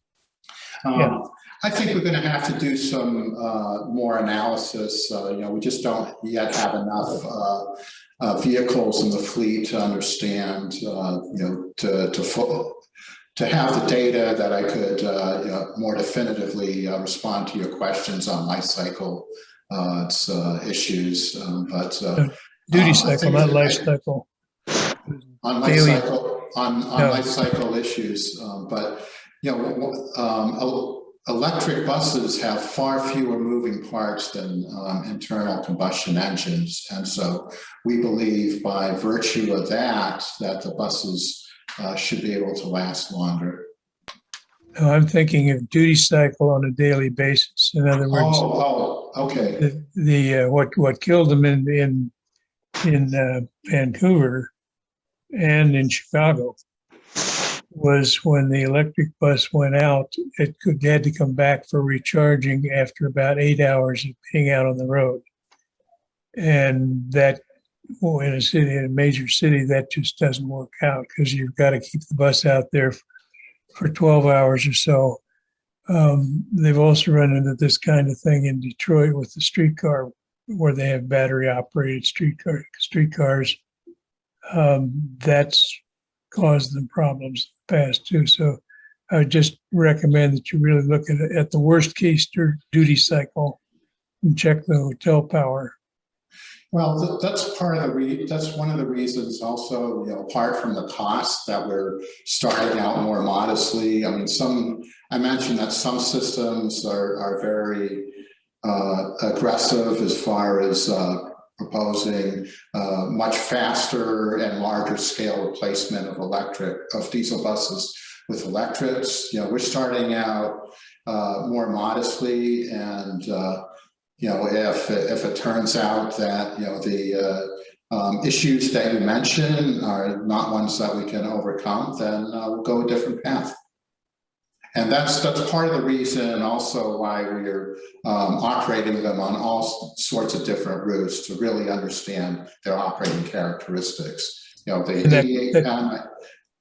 F: Yeah.
B: I think we're going to have to do some more analysis. We just don't yet have enough vehicles in the fleet to understand, to have the data that I could more definitively respond to your questions on life cycle issues.
F: Duty cycle, not life cycle.
B: On life cycle, on life cycle issues, electric buses have far fewer moving parts than internal combustion engines, and so we believe by virtue of that the buses should be able to last longer.
F: No, I'm thinking of duty cycle on a daily basis. In other words,
B: okay.
F: What killed them in Vancouver and in Chicago was when the electric bus went out. It had to come back for recharging after about 8 hours of being out on the road, and that. Well, in a major city, that just doesn't work out because you've got to keep the bus out there for 12 hours or so. They've also run into this kind of thing in Detroit with the streetcar, where they have battery-operated streetcars. That's caused them problems in the past too. So I would just recommend that you really look at the worst-case duty cycle and check the hotel power.
B: Well, that's part of that's one of the reasons also, apart from the cost, that we're starting out more modestly. I mean, I mentioned that some systems are very aggressive as far as proposing much faster and larger scale replacement of diesel buses with electrics. We're starting out more modestly, and if it turns out that issues that you mentioned are not ones that we can overcome, then we'll go a different path. And that's part of the reason also why we're operating them on all sorts of different routes to really understand their operating characteristics. You know, the 88 Penn.
F: I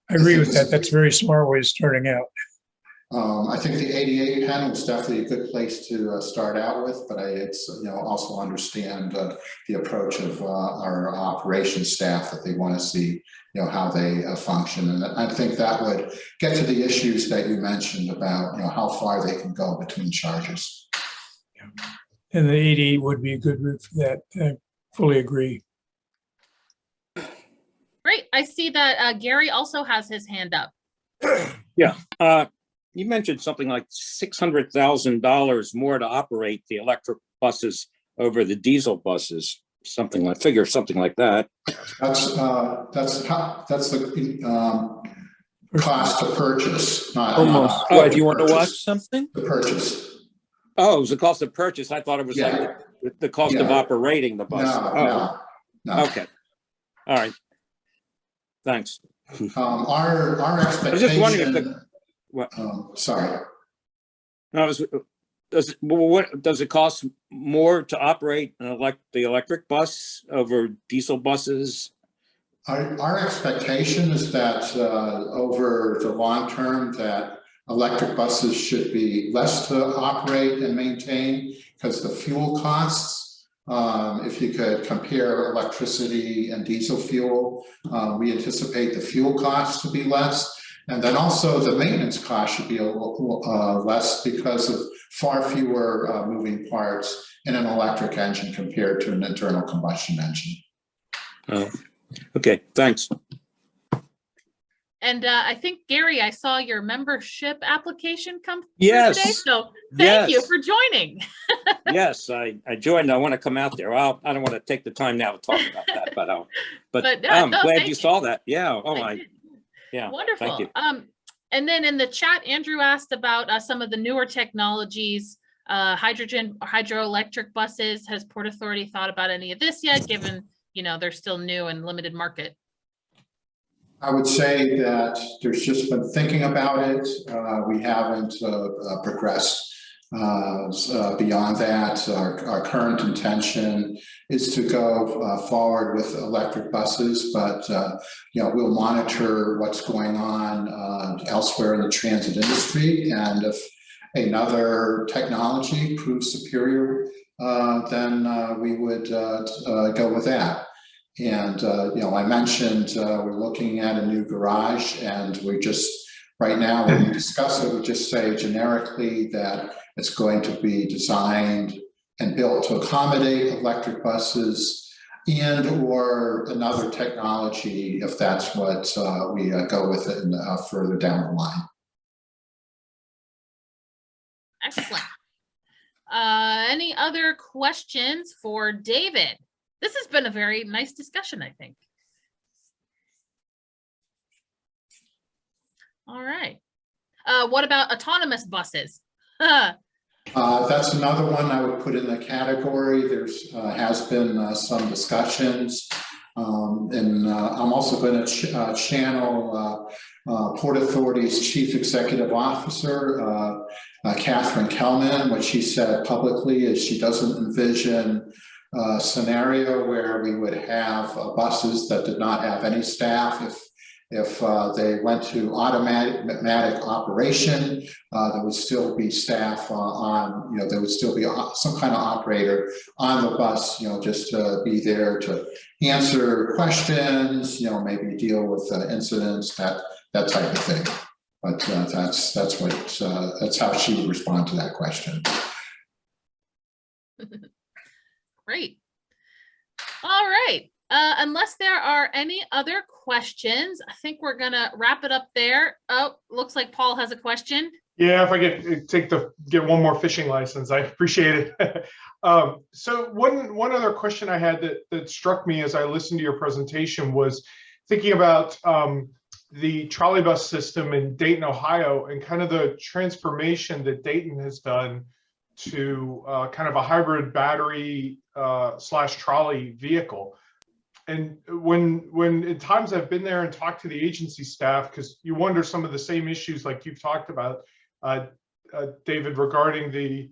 F: agree with that. That's a very smart way of starting out.
B: I think the 88 Penn was definitely a good place to start out with, but it's, you know, also understand the approach of our operations staff, that they want to see, you know, how they function. And I think that would get to the issues that you mentioned about, you know, how far they can go between charges.
F: And the 88 would be a good route for that. I fully agree.
A: Great. I see that Gary also has his hand up.
G: Yeah. You mentioned something like $600,000 more to operate the electric buses over the diesel buses, something like that.
B: That's the cost to purchase, not
G: Oh, do you want to watch something?
B: the purchase.
G: Oh, it was the cost of purchase. I thought it was
B: Yeah.
G: like the cost of operating the bus.
B: No.
G: Okay. All right. Thanks.
B: Our expectation.
G: I was just wondering if what?
B: Sorry.
G: No, does it cost more to operate the electric bus over diesel buses?
B: Our expectation is that over the long term, that electric buses should be less to operate and maintain, because the fuel costs, if you could compare electricity and diesel fuel, we anticipate the fuel costs to be less. And then also the maintenance cost should be a little less, because of far fewer moving parts in an electric engine compared to an internal combustion engine.
G: Oh, okay, thanks.
A: And I think, Gary, I saw your membership application come through
G: Yes.
A: today. So thank you for joining.
G: Yes, I joined. I want to come out there. Well, I don't want to take the time now to talk about that, but I'm glad you saw that. Yeah. Oh my. Yeah.
A: Wonderful.
G: Thank you.
A: And then in the chat, Andrew asked about some of the newer technologies, hydroelectric buses. Has Port Authority thought about any of this yet, given, you know, they're still new and limited market?
B: I would say that there's just been thinking about it. We haven't progressed beyond that. Our current intention is to go forward with electric buses, but you know, we'll monitor what's going on elsewhere in the transit industry, and if another technology proves superior, then we would go with that. And you know, I mentioned we're looking at a new garage, and we just right now when we discuss it, we just say generically that it's going to be designed and built to accommodate electric buses and or another technology, if that's what we go with it further down the line.
A: Excellent. Any other questions for David? This has been a very nice discussion, I think. All right. What about autonomous buses?
B: That's another one I would put in the category. There's has been some discussions, and I'm also going to channel Port Authority's Chief Executive Officer, Catherine Kellman. What she said publicly is she doesn't envision a scenario where we would have buses that did not have any staff. If they went to automatic operation, there would still be staff on, you know, there would still be some kind of operator on the bus, you know, just to be there to answer questions, you know, maybe deal with incidents, that type of thing. But that's how she would respond to that question.
A: Great. All right. Unless there are any other questions, I think we're gonna wrap it up there. Oh, looks like Paul has a question.
D: Yeah, if I get one more fishing license, I appreciate it. So one other question I had that struck me as I listened to your presentation was thinking about the trolley bus system in Dayton, Ohio, and kind of the transformation that Dayton has done to kind of a hybrid battery / trolley vehicle. and when at times I've been there and talked to the agency staff, because you wonder some of the same issues like you've talked about, David, regarding the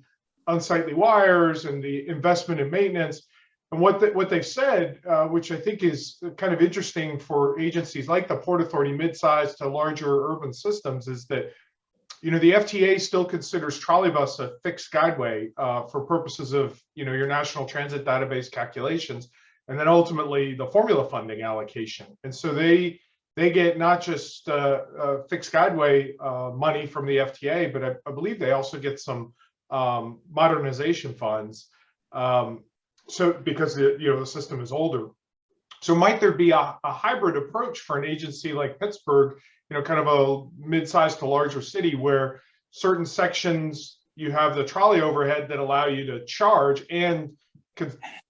D: unsightly wires and the investment in maintenance. And what they've said, which I think is kind of interesting for agencies like the Port Authority, mid-sized to larger urban systems, is that, you know, the FTA still considers trolleybus a fixed guideway for purposes of, you know, your national transit database calculations, and then ultimately the formula funding allocation. And so they get not just fixed guideway money from the FTA, but I believe they also get some modernization funds. So because the system is older. So might there be a hybrid approach for an agency like Pittsburgh, you know, kind of a mid-sized to larger city, where certain sections you have the trolley overhead that allow you to charge and,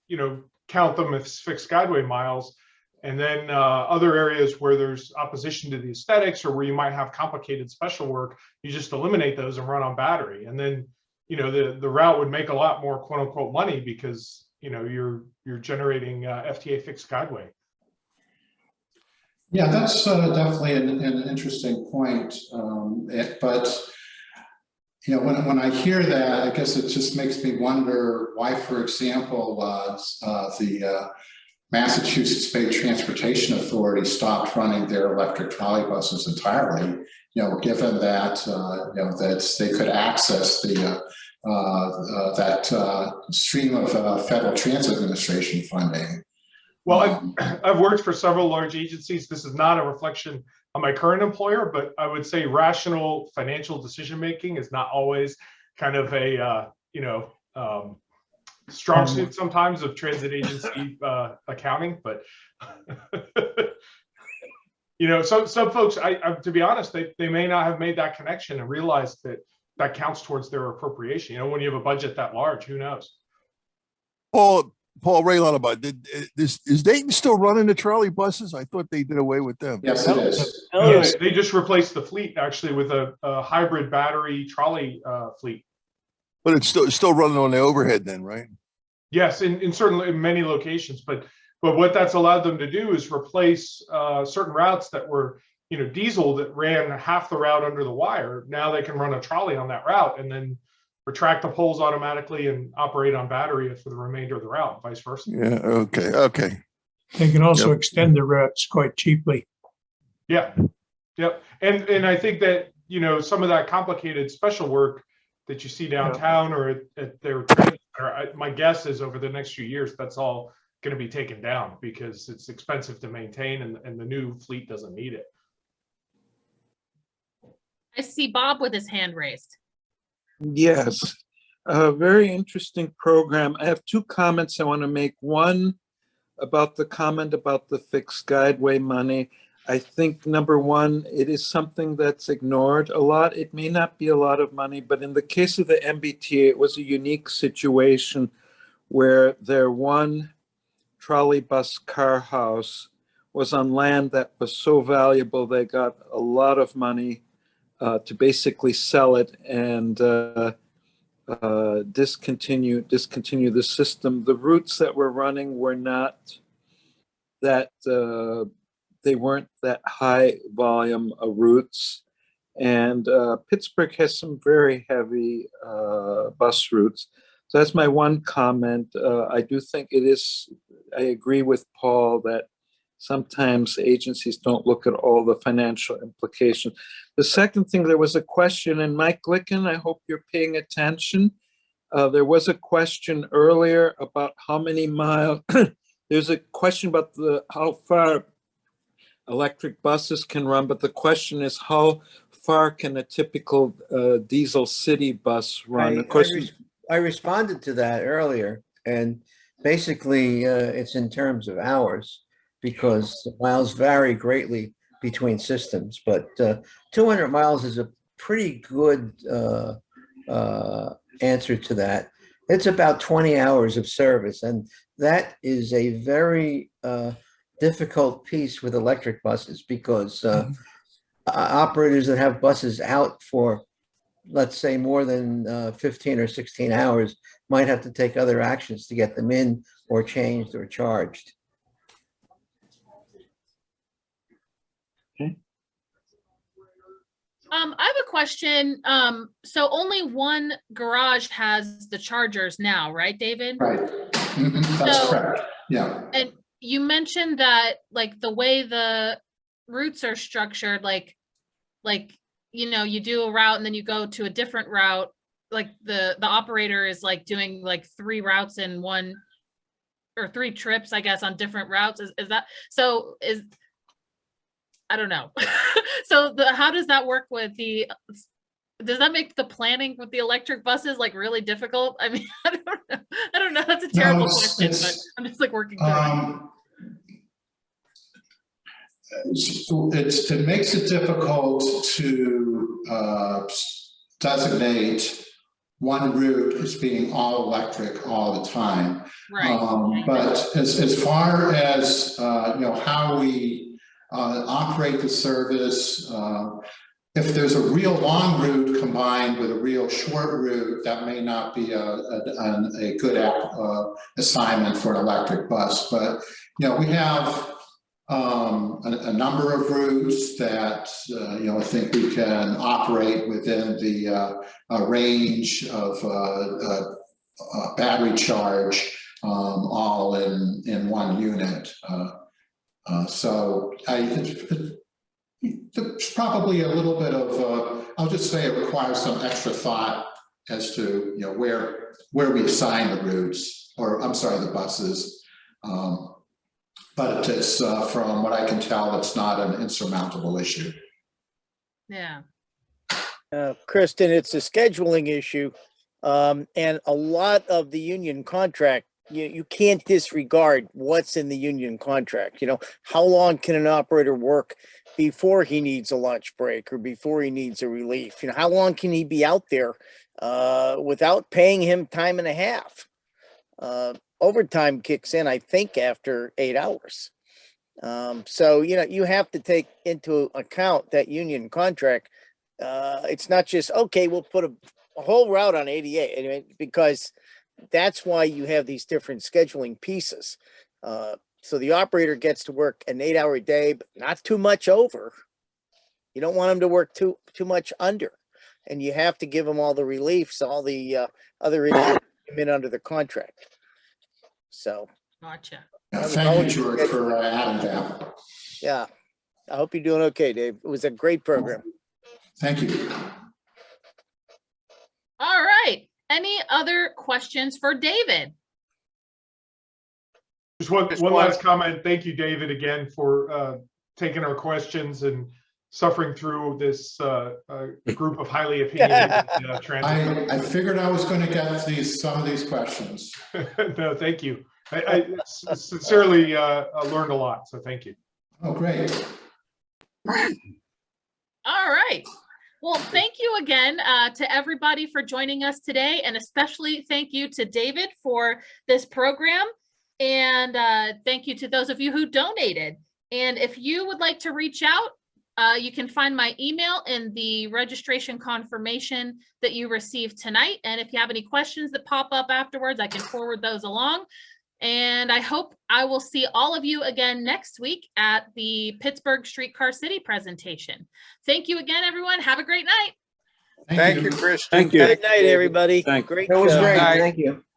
D: you know, count them as fixed guideway miles, and then other areas where there's opposition to the aesthetics, or where you might have complicated special work, you just eliminate those and run on battery. And then, you know, the route would make a lot more quote unquote money, because, you know, you're generating FTA fixed guideway.
B: Yeah, that's definitely an interesting point. But you know, when I hear that, I guess it just makes me wonder why, for example, the Massachusetts Bay Transportation Authority stopped running their electric trolleybuses entirely. You know, given that you know, that they could access the that stream of Federal Transit Administration funding.
D: Well, I've worked for several large agencies. This is not a reflection on my current employer, but I would say rational financial decision making is not always kind of a you know, strong suit sometimes of transit agency accounting. But you know, some folks, to be honest, they may not have made that connection and realized that counts towards their appropriation. You know, when you have a budget that large, who knows?
H: Paul Ray Lullaby, is Dayton still running the trolley buses? I thought they did away with them.
B: Yes, it is.
D: Yeah, they just replaced the fleet actually with a hybrid battery trolley fleet.
H: But it's still running on the overhead then, right?
D: Yes, in many locations, but what that's allowed them to do is replace certain routes that were, you know, diesel, that ran half the route under the wire. Now they can run a trolley on that route and then retract the poles automatically and operate on battery for the remainder of the route, vice versa.
H: Yeah. Okay.
F: They can also extend the routes quite cheaply.
D: Yeah. Yep. And I think that, you know, some of that complicated special work that you see downtown or at their transit center, my guess is over the next few years, that's all going to be taken down because it's expensive to maintain and the new fleet doesn't need it.
A: I see Bob with his hand raised.
I: Yes, a very interesting program. I have two comments I want to make. One about the comment about the fixed guideway money. I think number one, it is something that's ignored a lot. It may not be a lot of money, but in the case of the MBTA, it was a unique situation where their one trolley bus car house was on land that was so valuable they got a lot of money to basically sell it and discontinue the system. The routes that were running were not that they weren't that high volume of routes, and Pittsburgh has some very heavy bus routes. So that's my one comment. I do think it is. I agree with Paul that sometimes agencies don't look at all the financial implications. The second thing, there was a question, and Mike Glicken, I hope you're paying attention. There was a question earlier about how many miles. There's a question about how far electric buses can run, but the question is how far can a typical diesel city bus run? Of course,
J: I responded to that earlier, and basically it's in terms of hours, because miles vary greatly between systems, but 200 miles is a pretty good answer to that. It's about 20 hours of service, and that is a very difficult piece with electric buses, because operators that have buses out for, let's say, more than 15 or 16 hours might have to take other actions to get them in or changed or charged.
A: I have a question. So only one garage has the chargers now, right, David?
B: Right. That's
A: So-
B: correct. Yeah.
A: And you mentioned that like the way the routes are structured, like, you know, you do a route and then you go to a different route. Like the operator is like doing like 3 routes in one, or 3 trips, I guess, on different routes. Is that, so is, I don't know. So how does that work with does that make the planning with the electric buses like really difficult? I mean, I don't know. That's a terrible question, but I'm just like working through it.
B: It makes it difficult to designate one route as being all electric all the time.
A: Right.
B: But as far as you know, how we operate the service, if there's a real long route combined with a real short route, that may not be a good assignment for an electric bus. But you know, we have a number of routes that you know, I think we can operate within the range of battery charge, all in one unit. So there's probably a little bit of I'll just say it requires some extra thought as to, you know, where we assign the routes, or I'm sorry, the buses. But it's from what I can tell, it's not an insurmountable issue.
A: Yeah.
K: Kristen, it's a scheduling issue. And a lot of the union contract, you can't disregard what's in the union contract. You know, how long can an operator work before he needs a lunch break or before he needs a relief? You know, how long can he be out there without paying him time and a half? Overtime kicks in, I think, after 8 hours. So, you know, you have to take into account that union contract. It's not just, okay, we'll put a whole route on 88, anyway, because that's why you have these different scheduling pieces. So the operator gets to work an 8-hour day, but not too much over. You don't want him to work too much under, and you have to give him all the reliefs, all the other issues come in under the contract. So.
A: Gotcha.
B: Yeah, thank you, George, for adding that.
K: Yeah, I hope you're doing okay, Dave. It was a great program.
B: Thank you.
A: All right. Any other questions for David?
D: Just one last comment. Thank you, David, again for taking our questions and suffering through this group of highly opinionated transit.
B: I figured I was going to get some of these questions.
D: No, thank you. I sincerely learned a lot, so thank you.
B: Oh, great.
A: All right. Well, thank you again to everybody for joining us today, and especially thank you to David for this program. And thank you to those of you who donated. And if you would like to reach out, you can find my email in the registration confirmation that you received tonight. And if you have any questions that pop up afterwards, I can forward those along. And I hope I will see all of you again next week at the Pittsburgh Streetcar City presentation. Thank you again, everyone. Have a great night.
C: Thank you, Christian.
G: Thank you.
K: Good night, everybody.
G: Thank you.
K: Great.
J: That was
K: show.
J: great.
C: Night.
J: Thank you.